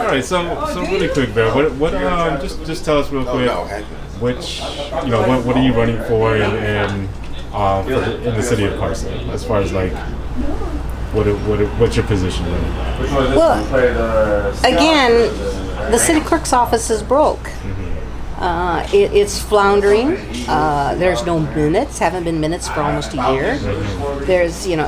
All right, so really quick, Bear. What just tell us real quick, which what are you running for in the city of Carson, as far as like what's your position really? Well, again, the city clerk's office is broke. It's floundering. There's no minutes. Haven't been minutes for almost a year. There's, and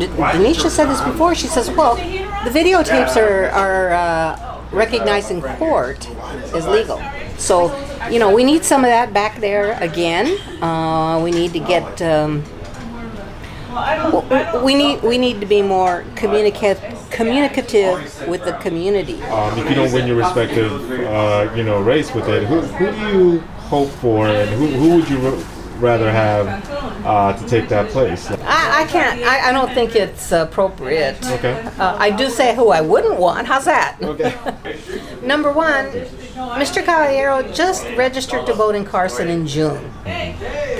Denisha said this before. She says, well, the videotapes are recognized in court as legal. So, we need some of that back there again. We need to get. We need to be more communicative with the community. If you don't win your respective, race with it, who do you hope for, and who would you rather have to take that place? I can't. I don't think it's appropriate. Okay. I do say who I wouldn't want. How's that? Okay. Number one, Mr. Caballero just registered to vote in Carson in June.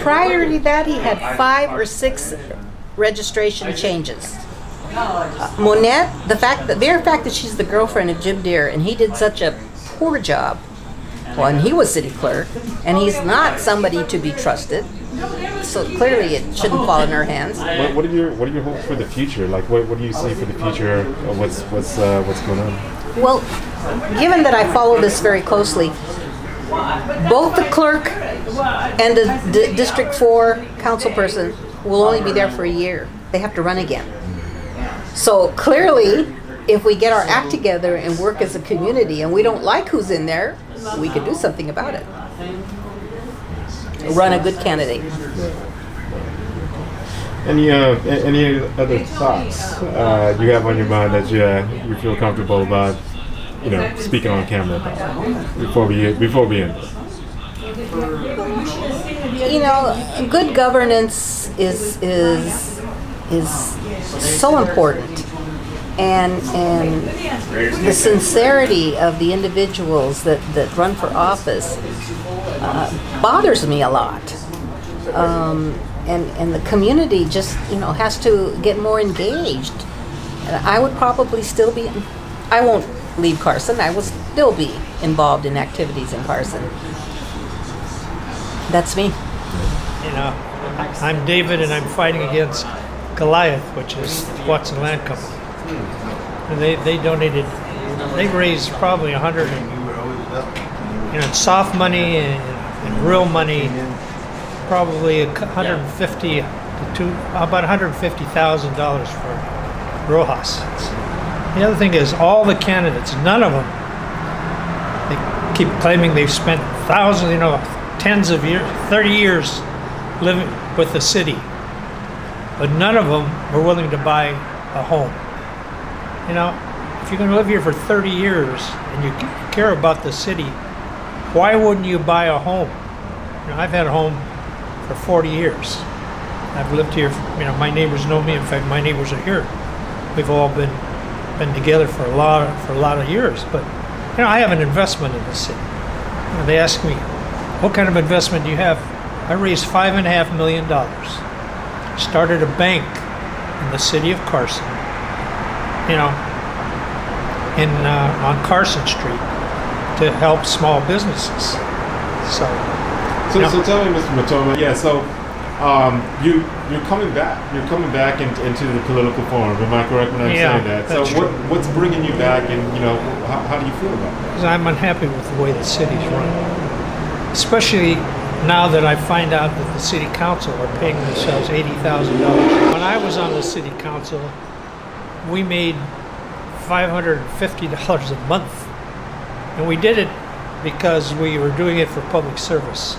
Prior to that, he had 5 or 6 registration changes. Monette, the very fact that she's the girlfriend of Jim Deere, and he did such a poor job when he was city clerk, and he's not somebody to be trusted. So clearly, it shouldn't fall in her hands. What are your hopes for the future? Like, what do you see for the future of what's going on? Well, given that I follow this very closely, both the clerk and the District 4 council person will only be there for a year. They have to run again. So clearly, if we get our act together and work as a community and we don't like who's in there, we could do something about it. Run a good candidate. Any other thoughts you have on your mind that you feel comfortable about, speaking on camera about before we end? Good governance is so important, and the sincerity of the individuals that run for office bothers me a lot. And the community just has to get more engaged. And I would probably still be. I won't leave Carson. I will still be involved in activities in Carson. That's me. I'm David, and I'm fighting against Goliath, which is Watson Land Company. And they donated, they raised probably 100, soft money and real money, probably about $150,000 for Rojas. The other thing is, all the candidates, none of them, they keep claiming they've spent thousands, tens of years, 30 years living with the city, but none of them are willing to buy a home. If you're going to live here for 30 years and you care about the city, why wouldn't you buy a home? I've had a home for 40 years. I've lived here. My neighbors know me. In fact, my neighbors are here. We've all been together for a lot of years. But I have an investment in the city. They ask me, what kind of investment do you have? I raised $5.5 million. Started a bank in the city of Carson, on Carson Street to help small businesses. So tell me, Mr. Matoma. Yeah. So you're coming back. You're coming back into the political forum. Am I correct when I'm saying that? So what's bringing you back, and how do you feel about that? Because I'm unhappy with the way the city's run, especially now that I find out that the city council are paying themselves $80,000. When I was on the city council, we made $550 a month, and we did it because we were doing it for public service.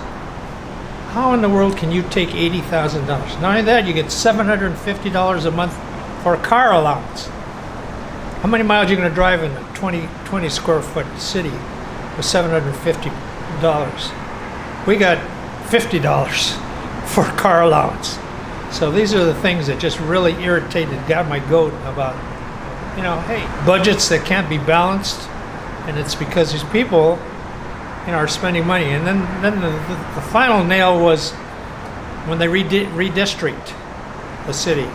How in the world can you take $80,000? Not only that, you get $750 a month for a car allowance. How many miles are you going to drive in a 20 square foot city with $750? We got $50 for a car allowance. So these are the things that just really got my goat about, hey, budgets that can't be balanced, and it's because these people, are spending money. And then the final nail was when they redistrict the city.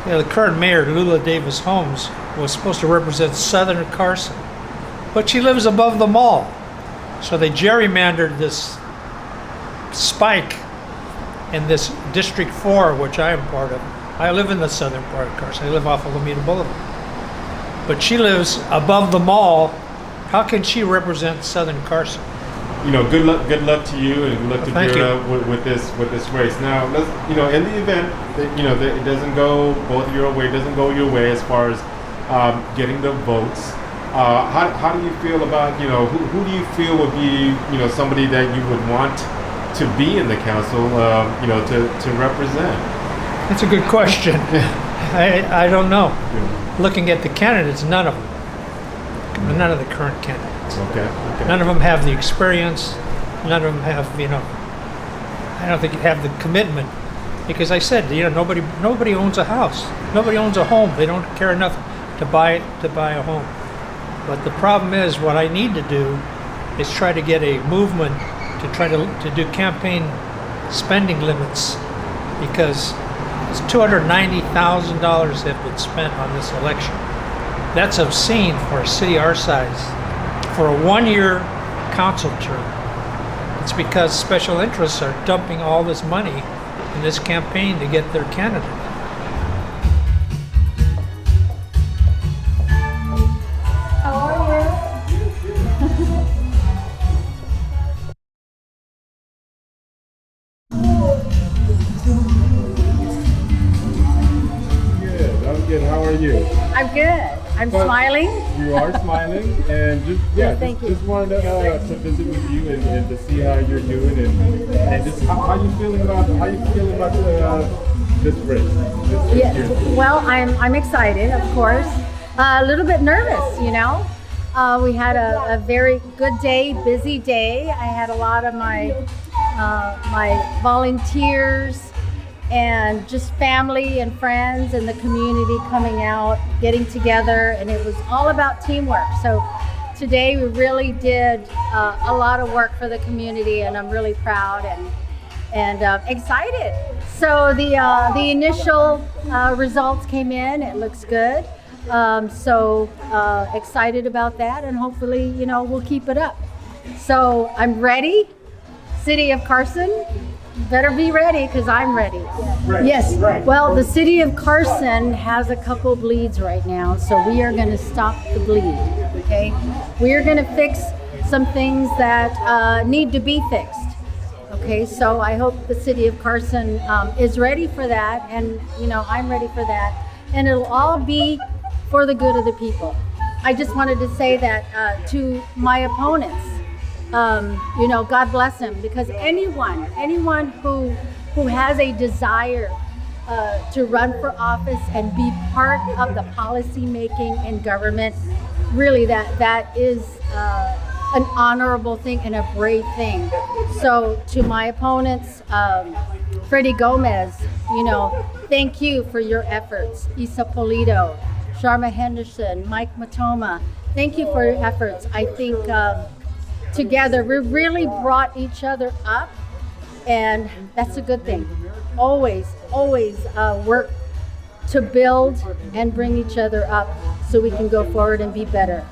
The current mayor, Lula Davis Holmes, was supposed to represent southern Carson, but she lives above the mall. So they gerrymandered this spike in this District 4, which I am part of. I live in the southern part of Carson. I live off of Alameda Boulevard. But she lives above the mall. How can she represent southern Carson? You know, good luck to you, and good luck to Vera with this race. Now, let's, you know, in the event that, you know, that it doesn't go both your way, doesn't go your way as far as getting the votes. How do you feel about, you know, who do you feel would be, you know, somebody that you would want to be in the council, you know, to represent? That's a good question. I don't know. Yeah. Looking at the candidates, none of them. None of the current candidates. Okay. None of them have the experience. None of them have, you know, I don't think you have the commitment. Because I said, you know, nobody owns a house. Nobody owns a home. They don't care enough to buy a home. But the problem is, what I need to do is try to get a movement to try to do campaign spending limits, because it's $290,000 have been spent on this election. That's obscene for a city our size. For a one-year council term, it's because special interests are dumping all this money in this campaign to get their candidate. How are you? Good. I'm good. How are you? I'm good. I'm smiling. You are smiling, and just wanted to visit with you and to see how you're doing, and just how you feeling about this race. Yeah. Well, I'm excited, of course. A little bit nervous, you know. We had a very good day, busy day. I had a lot of my volunteers and just family and friends and the community coming out, getting together, and it was all about teamwork. So today we really did a lot of work for the community, and I'm really proud and excited. So the initial results came in. It looks good. So excited about that, and hopefully, you know, we'll keep it up. So I'm ready. City of Carson, better be ready, because I'm ready. Right. Yes. Right. Well, the city of Carson has a couple bleeds right now, so we are going to stop the bleed. Okay. We are going to fix some things that need to be fixed. Okay. So I hope the city of Carson is ready for that, and you know, I'm ready for that, and it'll all be for the good of the people. I just wanted to say that to my opponents. You know, God bless him, because anyone who has a desire to run for office and be part of the policy making in government, really that is an honorable thing and a brave thing. So to my opponents, Freddie Gomez, you know, thank you for your efforts. Isa Polito, Sharma Henderson, Mike Matoma, thank you for your efforts. I think together we really brought each other up, and that's a good thing. Always work to build and bring each other up so we can go forward and be better.